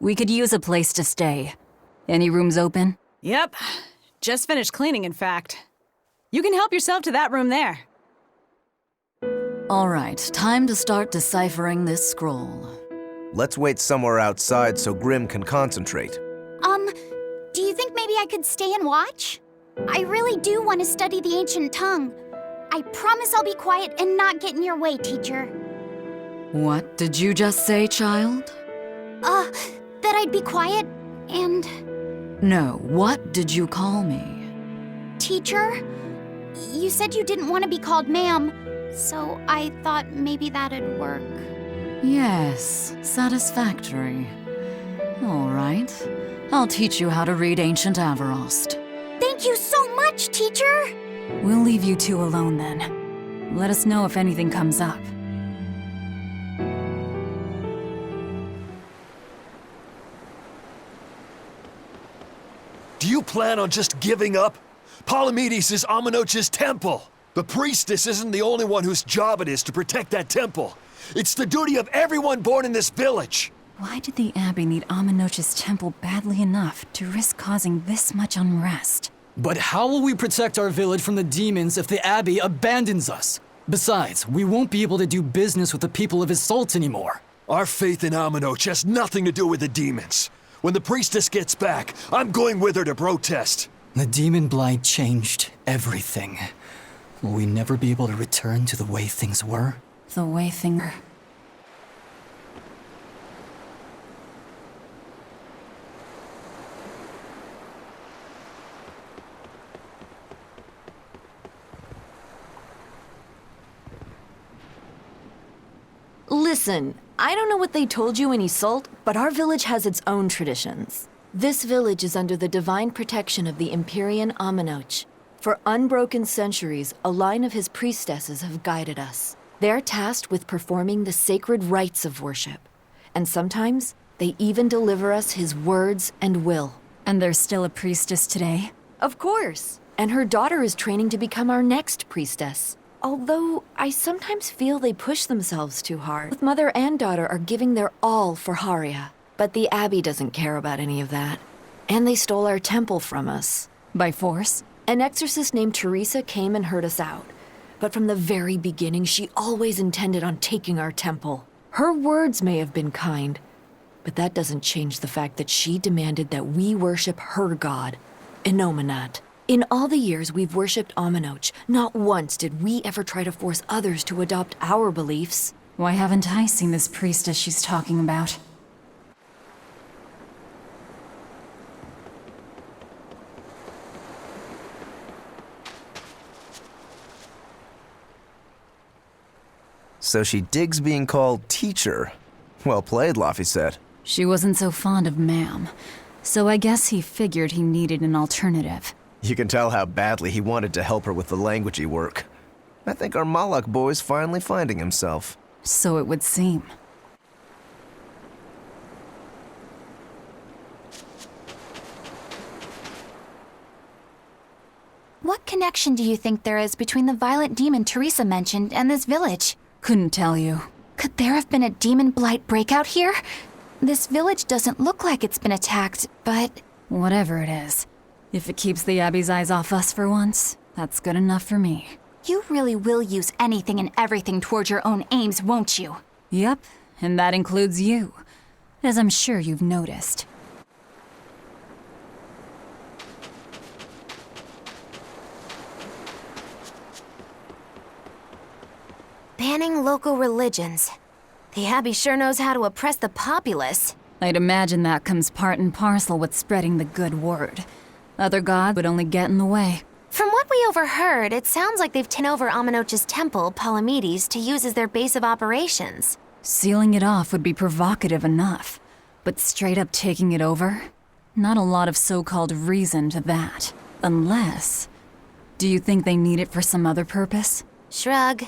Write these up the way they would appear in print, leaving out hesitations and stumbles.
We could use a place to stay. Any rooms open? Yep. Just finished cleaning, in fact. You can help yourself to that room there. All right, time to start deciphering this scroll. Let's wait somewhere outside so Grim can concentrate. Do you think maybe I could stay and watch? I really do want to study the ancient tongue. I promise I'll be quiet and not get in your way, teacher. What did you just say, child? That I'd be quiet and... No, what did you call me? Teacher? You said you didn't want to be called ma'am, so I thought maybe that'd work. Yes, satisfactory. All right, I'll teach you how to read Ancient Avarost. Thank you so much, teacher! We'll leave you two alone then. Let us know if anything comes up. Do you plan on just giving up? Palamedes is Amenoch's temple. The priestess isn't the only one whose job it is to protect that temple. It's the duty of everyone born in this village. Why did the Abbey need Amenoch's temple badly enough to risk causing this much unrest? But how will we protect our village from the demons if the Abbey abandons us? Besides, we won't be able to do business with the people of Isolt anymore. Our faith in Amenoch has nothing to do with the demons. When the priestess gets back, I'm going with her to protest. The demon blight changed everything. Will we never be able to return to the way things were? The way things... Listen, I don't know what they told you in Isolt, but our village has its own traditions. This village is under the divine protection of the Empyrean Amenoch. For unbroken centuries, a line of his priestesses have guided us. They're tasked with performing the sacred rites of worship. And sometimes, they even deliver us his words and will. And there's still a priestess today? Of course. And her daughter is training to become our next priestess. Although, I sometimes feel they push themselves too hard. Both mother and daughter are giving their all for Haria. But the Abbey doesn't care about any of that. And they stole our temple from us. By force? An exorcist named Teresa came and heard us out. But from the very beginning, she always intended on taking our temple. Her words may have been kind, but that doesn't change the fact that she demanded that we worship her god, Inominat. In all the years we've worshipped Amenoch, not once did we ever try to force others to adopt our beliefs. Why haven't I seen this priestess she's talking about? So she digs being called teacher. Well played, Laphicet. She wasn't so fond of ma'am, so I guess he figured he needed an alternative. You can tell how badly he wanted to help her with the languagey work. I think our Malak boy's finally finding himself. So it would seem. What connection do you think there is between the violent demon Teresa mentioned and this village? Couldn't tell you. Could there have been a demon blight breakout here? This village doesn't look like it's been attacked, but... Whatever it is. If it keeps the Abbey's eyes off us for once, that's good enough for me. You really will use anything and everything toward your own aims, won't you? Yep, and that includes you, as I'm sure you've noticed. Banning local religions. The Abbey sure knows how to oppress the populace. I'd imagine that comes part and parcel with spreading the good word. Other gods would only get in the way. From what we overheard, it sounds like they've taken over Amenoch's temple, Palamedes, to use as their base of operations. Sealing it off would be provocative enough, but straight up taking it over? Not a lot of so-called reason to that. Unless... Do you think they need it for some other purpose? Shrug.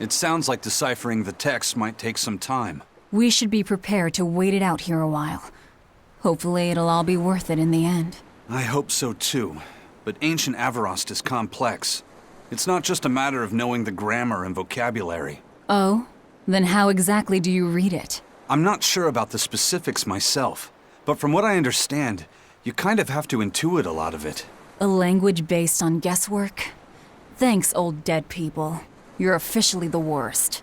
It sounds like deciphering the text might take some time. We should be prepared to wait it out here a while. Hopefully it'll all be worth it in the end. I hope so too, but ancient Avarost is complex. It's not just a matter of knowing the grammar and vocabulary. Oh? Then how exactly do you read it? I'm not sure about the specifics myself, but from what I understand, you kind of have to intuit a lot of it. A language based on guesswork? Thanks, old dead people. You're officially the worst.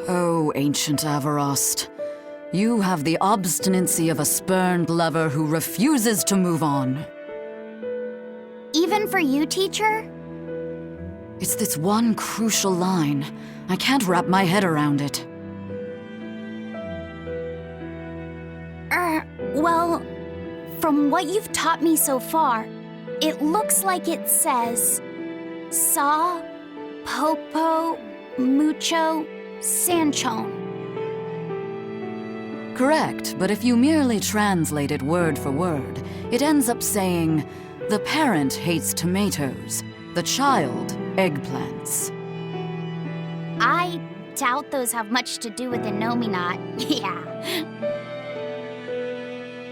Oh, ancient Avarost. You have the obstinacy of a spurned lover who refuses to move on. Even for you, teacher? It's this one crucial line. I can't wrap my head around it. Well, from what you've taught me so far, it looks like it says Saw, Popo, Mucho, Sanchon. Correct, but if you merely translate it word for word, it ends up saying, the parent hates tomatoes, the child eggplants. I doubt those have much to do with Innominat. Yeah.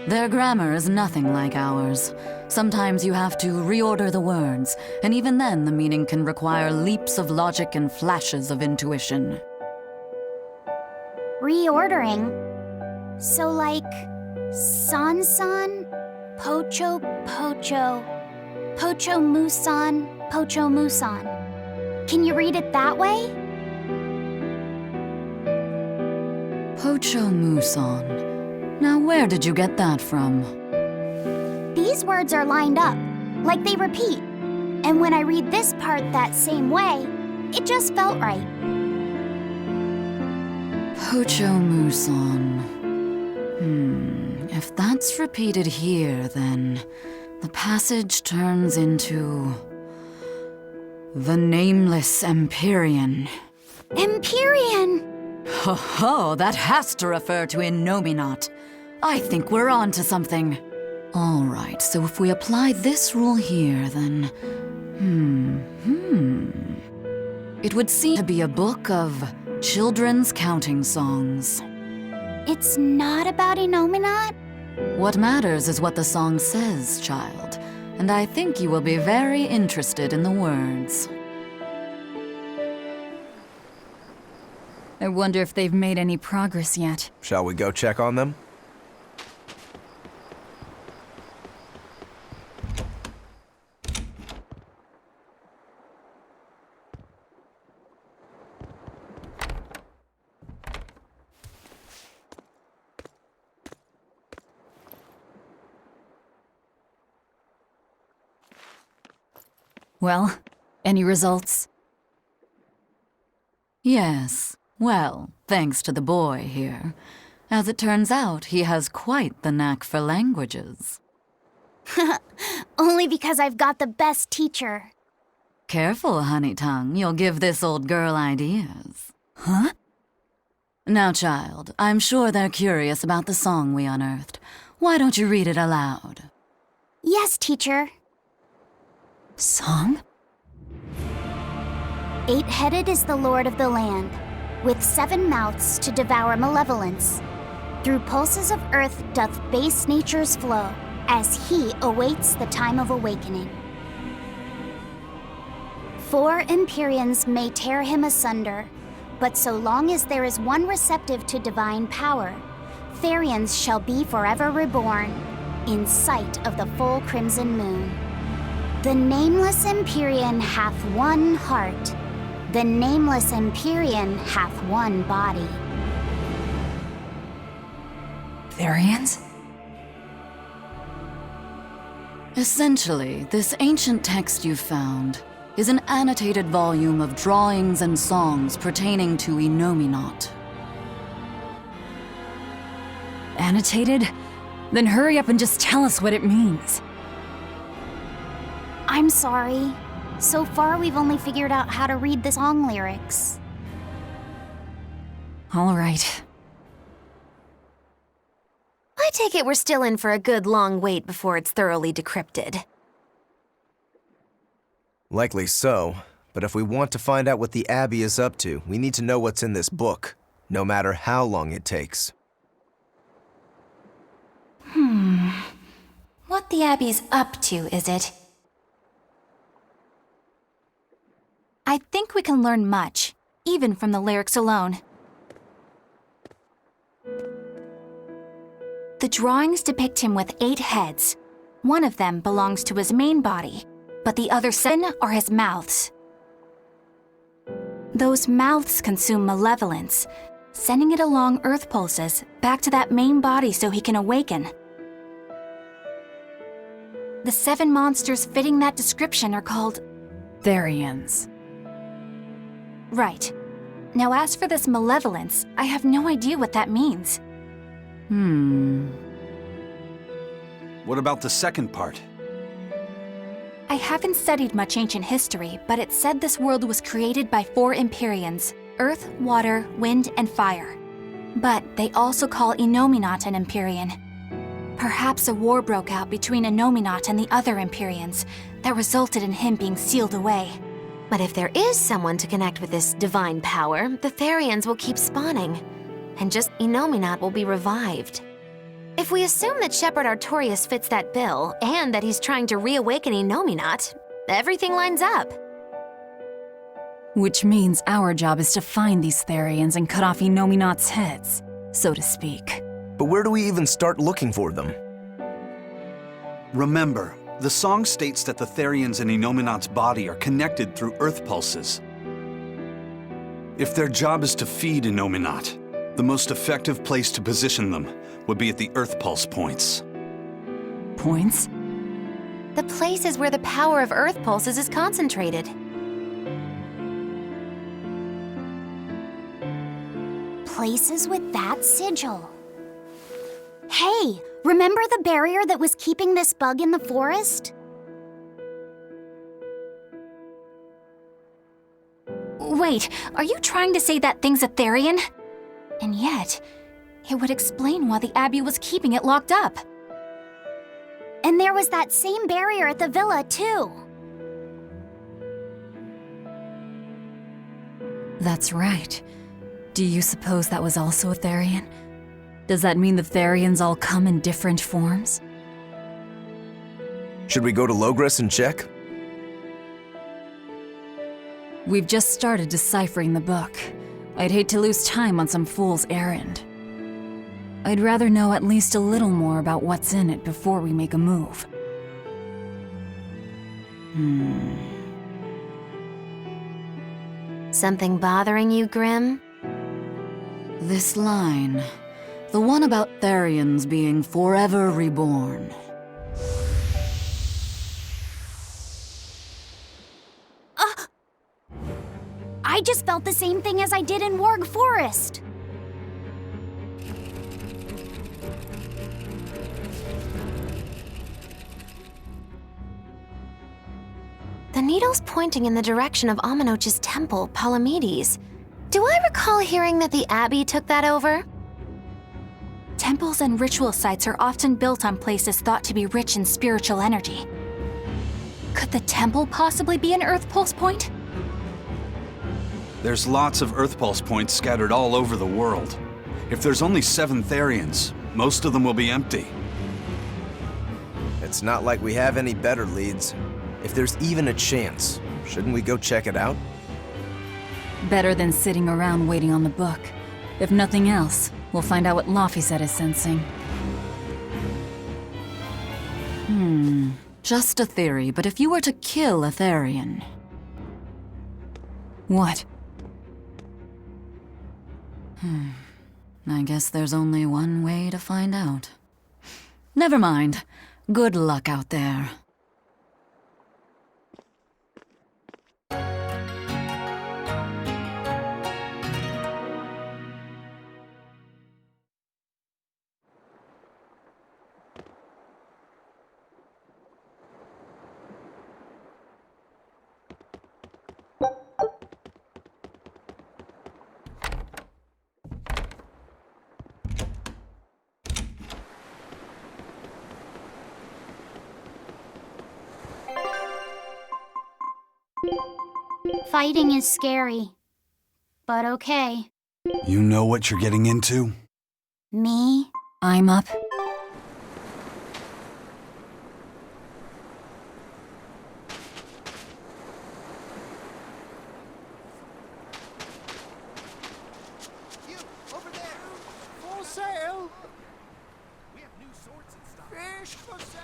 Their grammar is nothing like ours. Sometimes you have to reorder the words, and even then the meaning can require leaps of logic and flashes of intuition. Reordering? So like, San-san, Pocho Pocho, Pocho Musan, Pocho Musan. Can you read it that way? Pocho Muson. Now where did you get that from? These words are lined up, like they repeat. And when I read this part that same way, it just felt right. Pocho Muson. If that's repeated here, then the passage turns into the Nameless Empyrean. Empyrean! Ho ho, that has to refer to Innominat. I think we're on to something. All right, so if we apply this rule here, then... It would seem to be a book of children's counting songs. It's not about Innominat? What matters is what the song says, child. And I think you will be very interested in the words. I wonder if they've made any progress yet. Shall we go check on them? Well, any results? Yes. Well, thanks to the boy here. As it turns out, he has quite the knack for languages. Only because I've got the best teacher. Careful, honey tongue, you'll give this old girl ideas. Huh? Now, child, I'm sure they're curious about the song we unearthed. Why don't you read it aloud? Yes, teacher. Song? 8-headed is the lord of the land, with 7 mouths to devour malevolence. Through pulses of earth doth base nature's flow, as he awaits the time of awakening. 4 Empyreans may tear him asunder, but so long as there is one receptive to divine power, Therians shall be forever reborn, in sight of the full crimson moon. The nameless Empyrean hath one heart. The nameless Empyrean hath one body. Therians? Essentially, this ancient text you found is an annotated volume of drawings and songs pertaining to Innominat. Annotated? Then hurry up and just tell us what it means. I'm sorry. So far, we've only figured out how to read the song lyrics. All right. I take it we're still in for a good long wait before it's thoroughly decrypted. Likely so, but if we want to find out what the Abbey is up to, we need to know what's in this book, no matter how long it takes. What the Abbey's up to, is it? I think we can learn much, even from the lyrics alone. The drawings depict him with 8 heads. One of them belongs to his main body, but the other 7 are his mouths. Those mouths consume malevolence, sending it along Earth pulses back to that main body so he can awaken. The 7 monsters fitting that description are called... Therians. Right. Now as for this malevolence, I have no idea what that means. What about the second part? I haven't studied much ancient history, but it said this world was created by 4 Empyreans: Earth, Water, Wind, and Fire. But they also call Innominat an Empyrean. Perhaps a war broke out between Innominat and the other Empyreans that resulted in him being sealed away. But if there is someone to connect with this divine power, the Therians will keep spawning. And just Innominat will be revived. If we assume that Shepherd Artorius fits that bill, and that he's trying to reawaken Innominat, everything lines up. Which means our job is to find these Therians and cut off Innominat's heads, so to speak. But where do we even start looking for them? Remember, the song states that the Therians in Innominat's body are connected through Earth pulses. If their job is to feed Innominat, the most effective place to position them would be at the Earth pulse points. Points? The place is where the power of Earth pulses is concentrated. Places with that sigil. Hey, remember the barrier that was keeping this bug in the forest? Wait, are you trying to say that thing's a Therian? And yet, it would explain why the Abbey was keeping it locked up. And there was that same barrier at the villa, too. That's right. Do you suppose that was also a Therian? Does that mean the Therians all come in different forms? Should we go to Logres and check? We've just started deciphering the book. I'd hate to lose time on some fool's errand. I'd rather know at least a little more about what's in it before we make a move. Something bothering you, Grim? This line, the one about Therians being forever reborn. I just felt the same thing as I did in Warg Forest. The needle's pointing in the direction of Amenoch's temple, Palamedes. Do I recall hearing that the Abbey took that over? Temples and ritual sites are often built on places thought to be rich in spiritual energy. Could the temple possibly be an Earth Pulse point? There's lots of Earth pulse points scattered all over the world. If there's only 7 Therians, most of them will be empty. It's not like we have any better leads. If there's even a chance, shouldn't we go check it out? Better than sitting around waiting on the book. If nothing else, we'll find out what Laphicet is sensing. Just a theory, but if you were to kill a Therian... What? I guess there's only one way to find out. Never mind. Good luck out there. Fighting is scary. But okay. You know what you're getting into? Me? I'm up. You, over there! For sale! We have new swords and stuff. Fish for sale!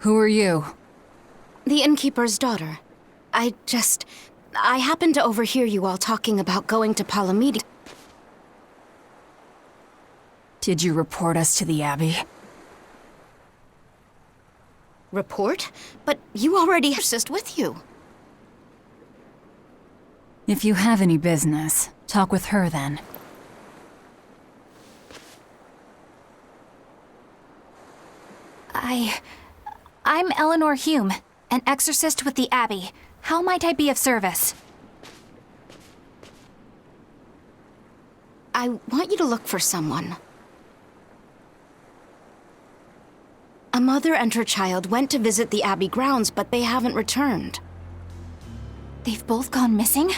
Who are you? The innkeeper's daughter. I happened to overhear you all talking about going to Palamedes. Did you report us to the Abbey? Report? But you already have assist with you. If you have any business, talk with her then. I'm Eleanor Hume, an exorcist with the Abbey. How might I be of service? I want you to look for someone. A mother and her child went to visit the Abbey grounds, but they haven't returned. They've both gone missing?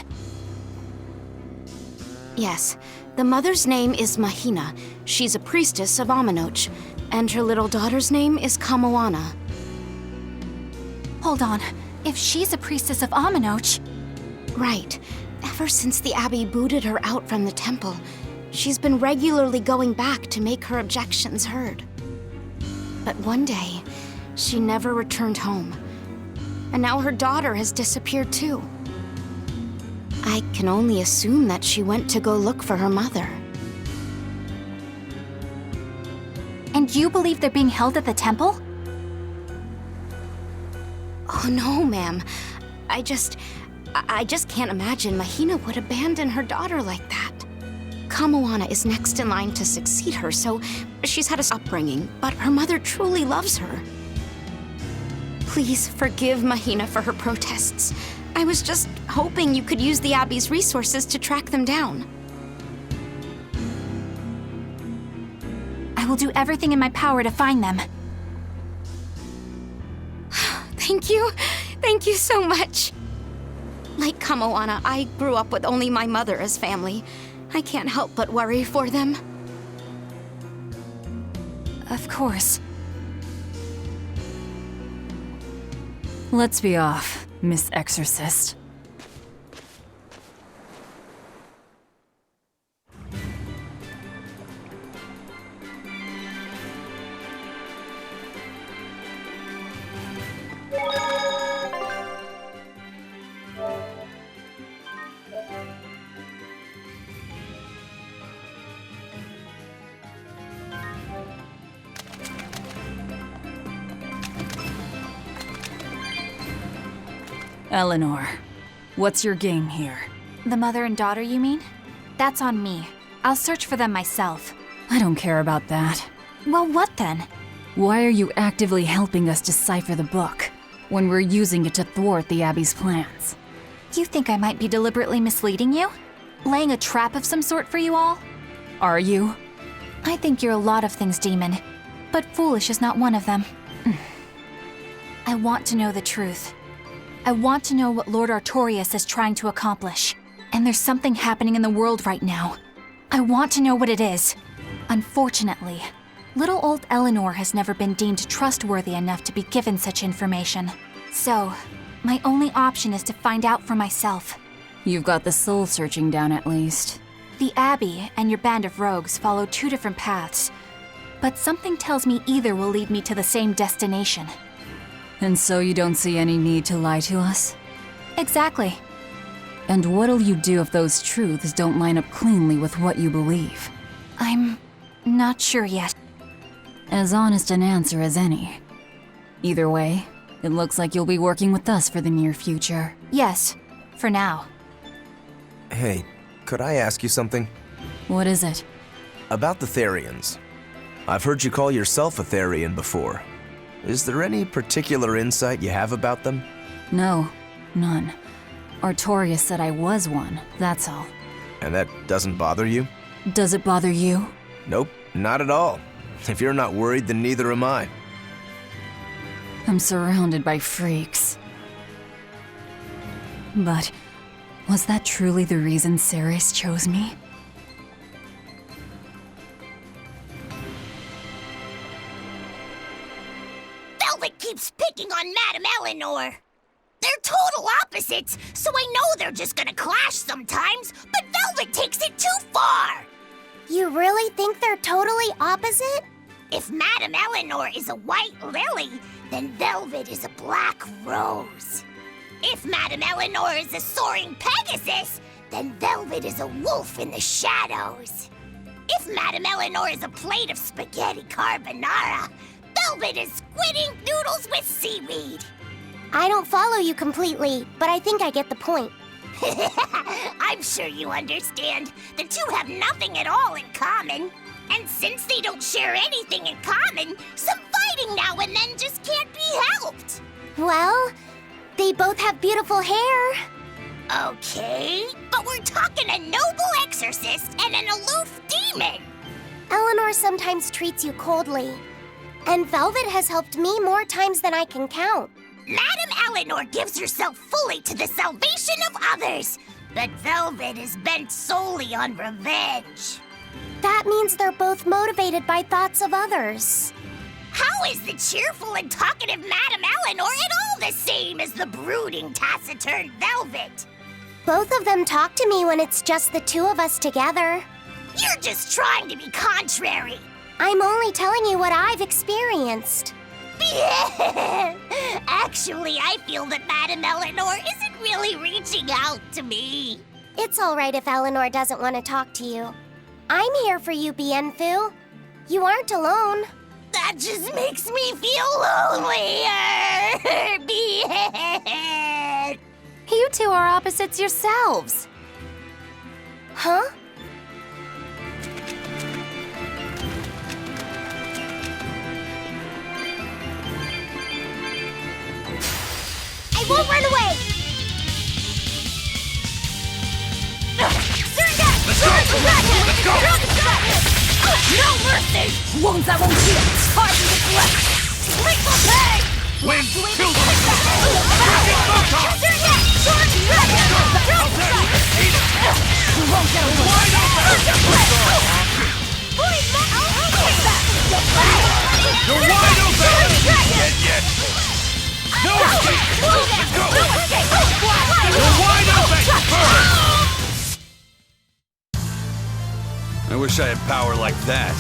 Yes. The mother's name is Mahina. She's a priestess of Aminoch. And her little daughter's name is Kamoana. Hold on. If she's a priestess of Aminoch... Right. Ever since the Abbey booted her out from the temple, she's been regularly going back to make her objections heard. But one day, she never returned home. And now her daughter has disappeared too. I can only assume that she went to go look for her mother. And you believe they're being held at the temple? Oh no, ma'am. I just can't imagine Mahina would abandon her daughter like that. Kamoana is next in line to succeed her, so she's had a upbringing, but her mother truly loves her. Please forgive Mahina for her protests. I was just hoping you could use the Abbey's resources to track them down. I will do everything in my power to find them. Thank you. Thank you so much. Like Kamoana, I grew up with only my mother as family. I can't help but worry for them. Of course. Let's be off, Miss Exorcist. Eleanor, what's your game here? The mother and daughter, you mean? That's on me. I'll search for them myself. I don't care about that. Well, what then? Why are you actively helping us decipher the book, when we're using it to thwart the Abbey's plans? You think I might be deliberately misleading you? Laying a trap of some sort for you all? Are you? I think you're a lot of things, Demon. But foolish is not one of them. I want to know the truth. I want to know what Lord Artorius is trying to accomplish. And there's something happening in the world right now. I want to know what it is. Unfortunately, little old Eleanor has never been deemed trustworthy enough to be given such information. So, my only option is to find out for myself. You've got the soul searching down at least. The Abbey and your band of rogues follow two different paths, but something tells me either will lead me to the same destination. And so you don't see any need to lie to us? Exactly. And what'll you do if those truths don't line up cleanly with what you believe? I'm not sure yet. As honest an answer as any. Either way, it looks like you'll be working with us for the near future. Yes, for now. Hey, could I ask you something? What is it? About the Therians. I've heard you call yourself a Therian before. Is there any particular insight you have about them? No, none. Artorias said I was one, that's all. And that doesn't bother you? Does it bother you? Nope, not at all. If you're not worried, then neither am I. I'm surrounded by freaks. But was that truly the reason Ceres chose me? Velvet keeps picking on Madame Eleanor. They're total opposites, so I know they're just gonna clash sometimes, but Velvet takes it too far! You really think they're totally opposite? If Madame Eleanor is a white lily, then Velvet is a black rose. If Madame Eleanor is a soaring Pegasus, then Velvet is a wolf in the shadows. If Madame Eleanor is a plate of spaghetti carbonara, Velvet is squid ink noodles with seaweed. I don't follow you completely, but I think I get the point. I'm sure you understand. The two have nothing at all in common. And since they don't share anything in common, some fighting now and then just can't be helped. Well, they both have beautiful hair. Okay, but we're talking a noble exorcist and an aloof demon. Eleanor sometimes treats you coldly, and Velvet has helped me more times than I can count. Madame Eleanor gives herself fully to the salvation of others, but Velvet is bent solely on revenge. That means they're both motivated by thoughts of others. How is the cheerful and talkative Madame Eleanor at all the same as the brooding, taciturn Velvet? Both of them talk to me when it's just the two of us together. You're just trying to be contrary. I'm only telling you what I've experienced. Actually, I feel that Madame Eleanor isn't really reaching out to me. It's all right if Eleanor doesn't want to talk to you. I'm here for you, Bienfu. You aren't alone. That just makes me feel lonelier. Bien. You two are opposites yourselves. Huh? I won't run away! Let's go! Let's go! No mercy! Wounds I won't heal! Harden the flesh! Sleep will pay! Wind, kill them! You won't get away! Wide You're wide open! Dead yet! No escape! Let's go! You're wide open! I wish I had power like that.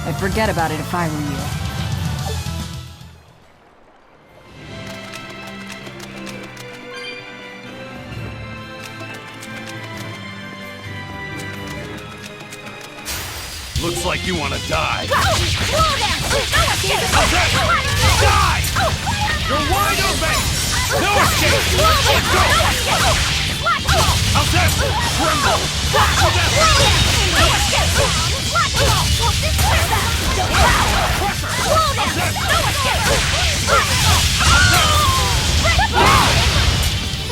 I'd forget about it if I were you. Looks like you want to die. Die! You're wide open! No escape! Let's go! How's that? Tremble!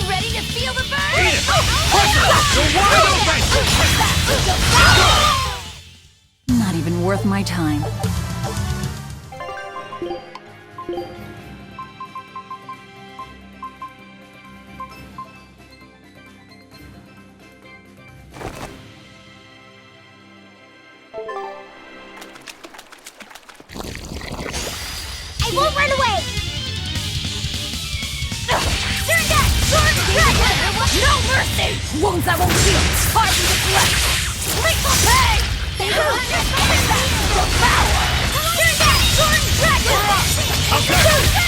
Ready to feel the burn? Eat it! You're wide open! Not even worth my time. I won't run away! No mercy! Wounds I won't heal! Harden the flesh! Sleep will pay!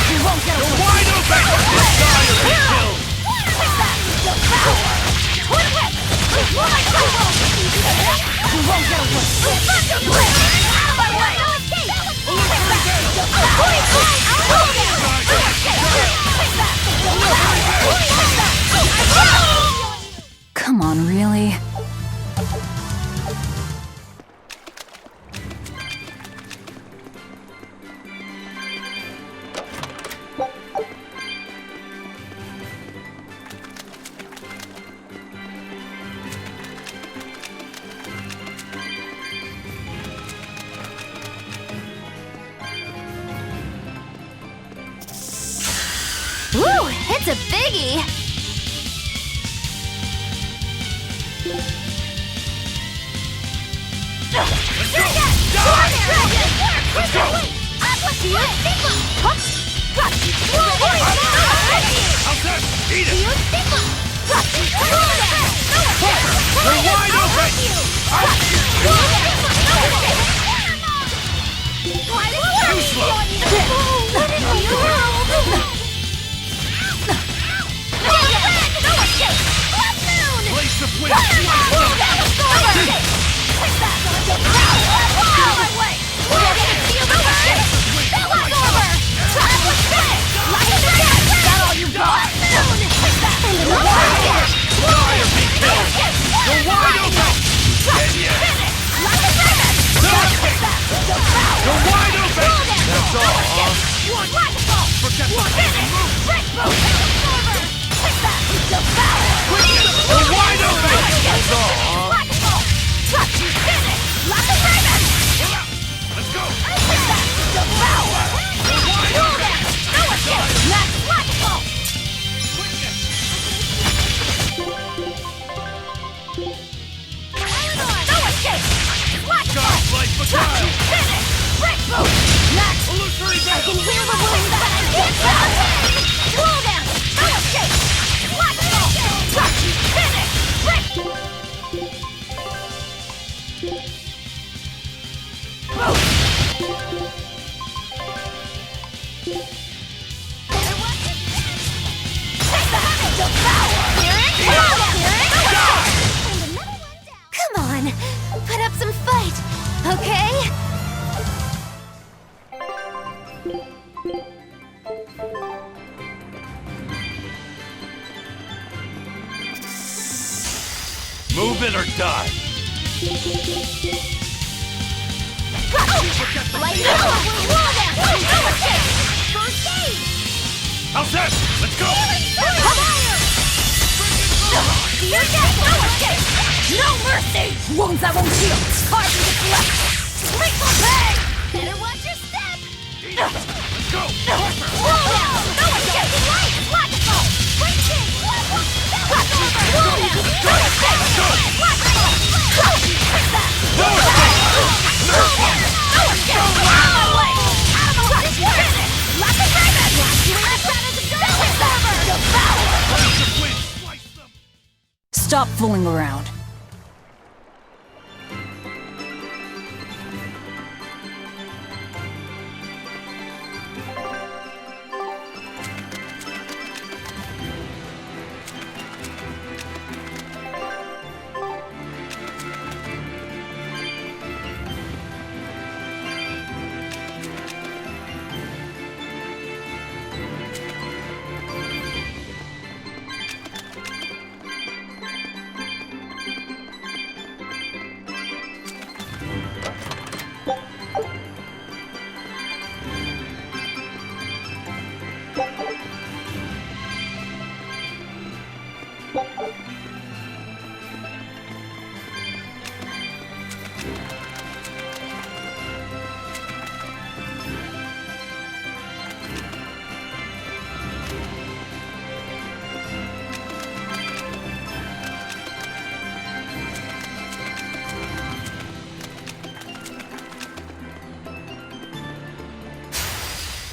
You won't get away! Wide open! This guy will be killed! a biggie! Come on, put up some fight, okay? Move it or die. How's that? Let's go! No mercy! Wounds that won't heal! Hard to deflect! Grateful pay! Better watch your step! Let's go! Roll down! No escape! Light! Logical! Quick kick! That was over! Roll down! No escape! Logical! Take that! No escape! Roll down! No escape! Out of my way! Out of my way! Finish! Lock the raven! You ain't as bad as it goes! It's over! Devour! Stop fooling around.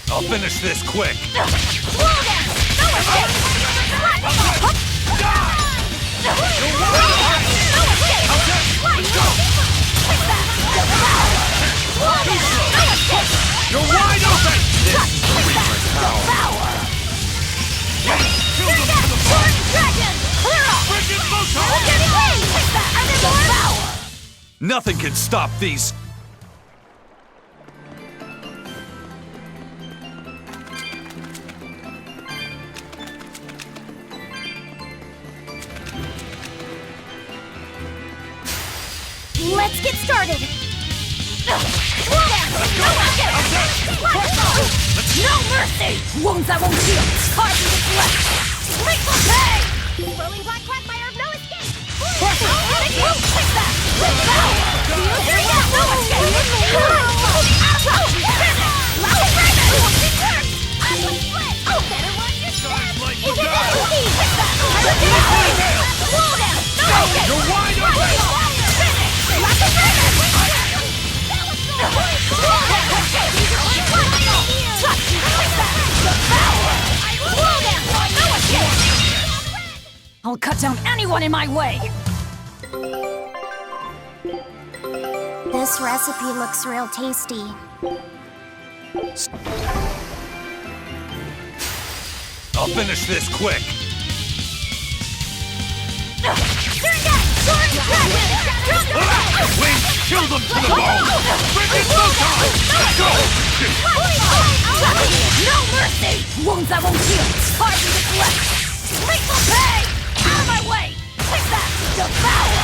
I'll finish this quick. You're wide open! This is the Reaper's power. Nothing can stop these. Let's get started! No mercy! Wounds that won't heal! Hard to deflect! Grateful pay! Rolling black quagmire of no escape! Take that! There you go! No escape! Better watch your step! one in my way! This recipe looks real tasty. I'll finish this quick. Wings, kill them to the bone! Frickin' Photon! Let's go! No mercy! Wounds that won't heal! Hard to deflect! Lethal pay! Out of my way! Take that! Devour!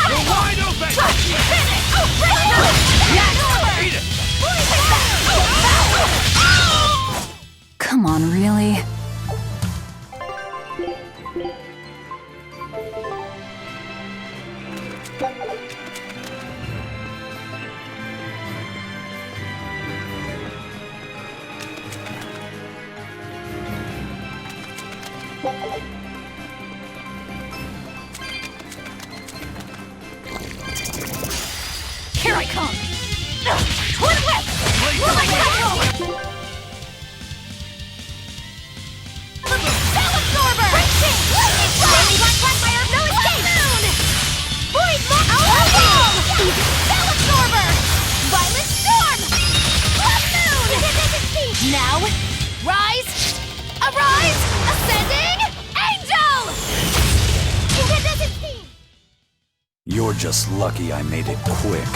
You're wide open! Eat it! Come on, really? Here I come! Twin whip! Will I catch you? Bell absorber! Black fire, no escape! Void bomb! Bell absorber! Violet storm! Blood moon! Now, rise! Arise! Ascending! Angel! You're just lucky I made it quick.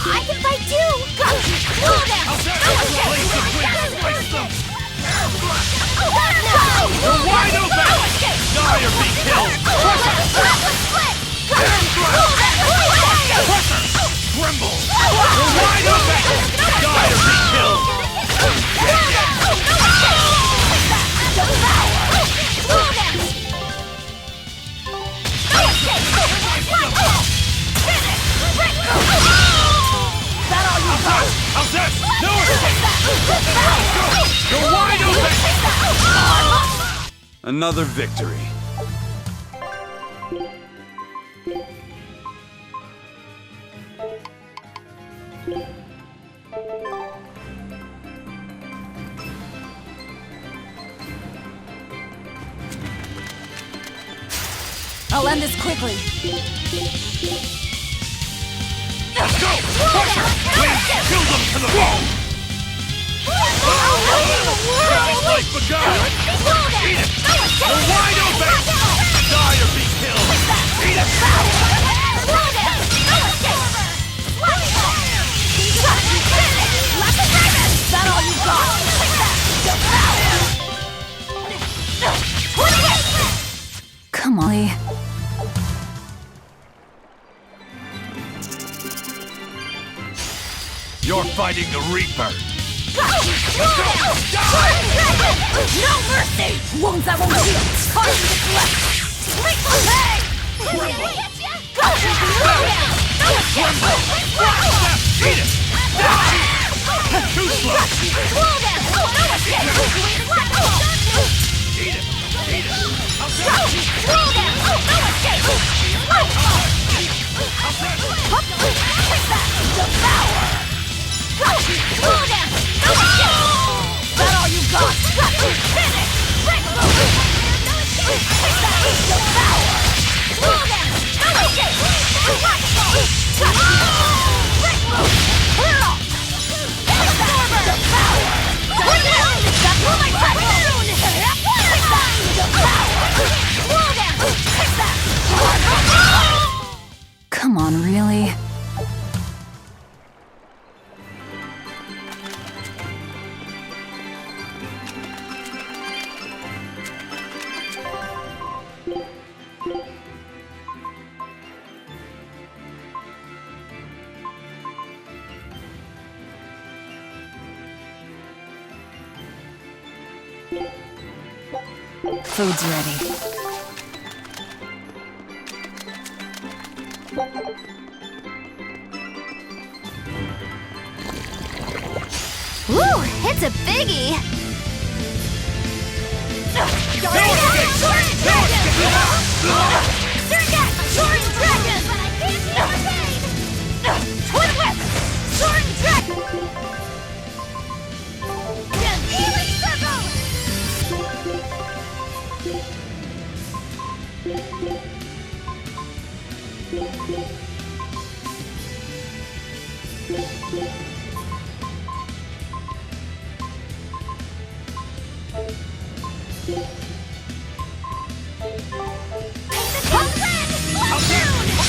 I can fight too! Go! Pull them! You're wide open! Die or be killed! Tremble! You're wide open! Die or be killed! How's that? No escape! You're wide open! Another victory. I'll end this quickly. Let's go! Wings, kill them to the bone! Has life begun? Eat it! You're wide open! Die or be killed! Eat it! Is that all you got? Come on, Lee. You're fighting the Reaper! No mercy! Wounds that won't heal! Hard to deflect! Lethal pay! Eat it! Too slow! Eat it! Eat it! Is that all you got? Come on, really? Food's ready. Woo, it's a biggie! Twin whip! Sword and dragon! Healing circle!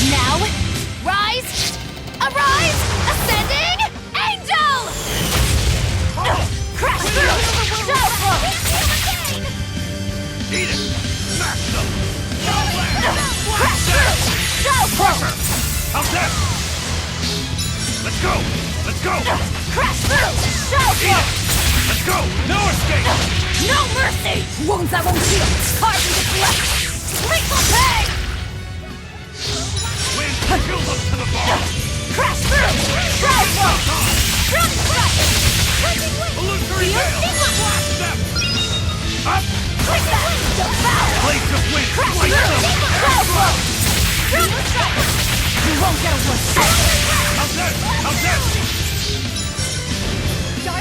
Now, rise! Arise! Ascending! Angel! Crash through! Shuffle! Eat it! Smash them! Crash through! Shuffle! How's that? Let's go! Let's go! Crash through! Shuffle! Let's go! No escape! No mercy! Wounds that won't heal! Carve into flesh! Lethal pain! Wind kills them to the bone! Crash through! Shuffle! Strong strike! Illusory veil! Step! Up! Click that! Devour! Blades of wind! Crash Light through! them! Shuffle! Strong strike! You won't get away! How's that? How's that?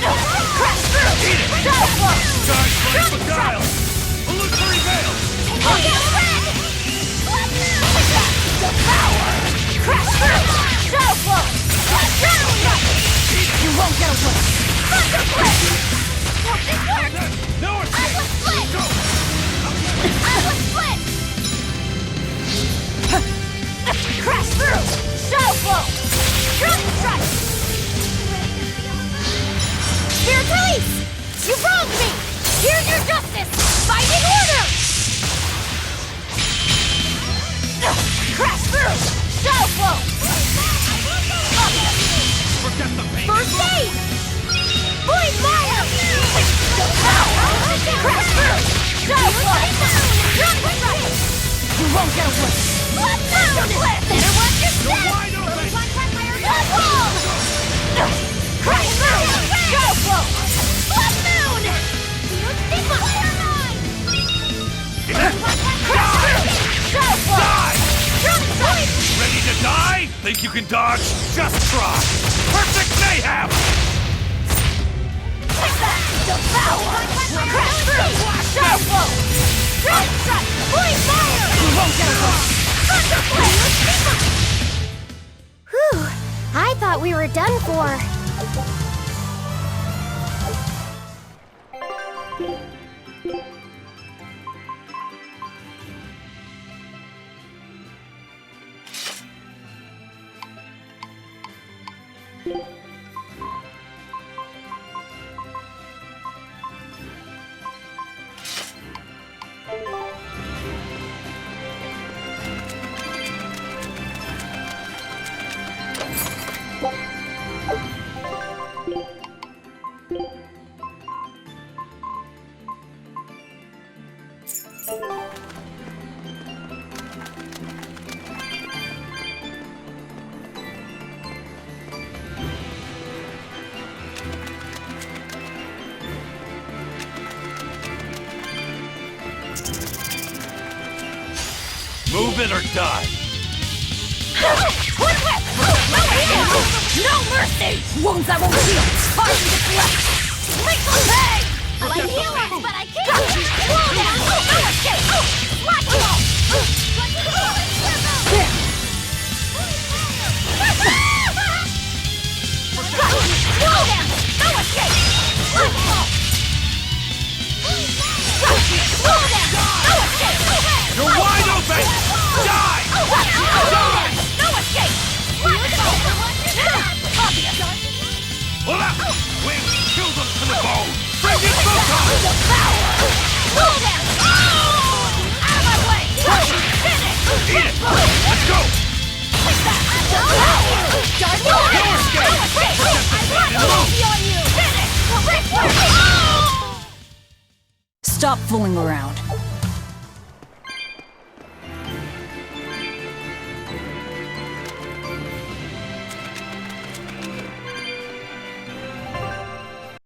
Crash through! Eat it! Shuffle! Guys, blade with guile! Illusory veil! Devour! Crash through! Shuffle! You won't get away! Thunder blade! This works! No escape! I was split! Go! I was split! Crash through! Shuffle! Strong strike! Spirit release! You wronged me! Here's your justice! Fighting order! Crash through! Shuffle! Forget the pain! First aid! Blade fire! Crash through! Shuffle! Strong strike! You won't get away! Better watch your step! Wide open! Shuffle! Crash through! Shuffle! Blood moon! Crash through! Shuffle! Die! Strong strike! Ready to die? Think you can dodge? Just try! Perfect mayhem! Devour! Crash through! Shuffle! Strong strike! Blade fire! You won't get away! Thunder blade! Whew, I thought we were done for. Move it or die! Twin whip! No mercy! Wounds that won't heal! Carve into flesh! Lethal pain! I heal us, but I can't! Slow down! No escape! Slash you all! Slow down! No escape! Slash you all! Slow down! No escape! You're wide open! Die! Die! No escape! Slash you all! Obvious! Hold up! Wind kills them to the bone! Bring in Photon! Devour! Slow down! Out of my way! Finish! Eat it! Let's go! Devour! No escape! I want to on you! Finish! Stop fooling around.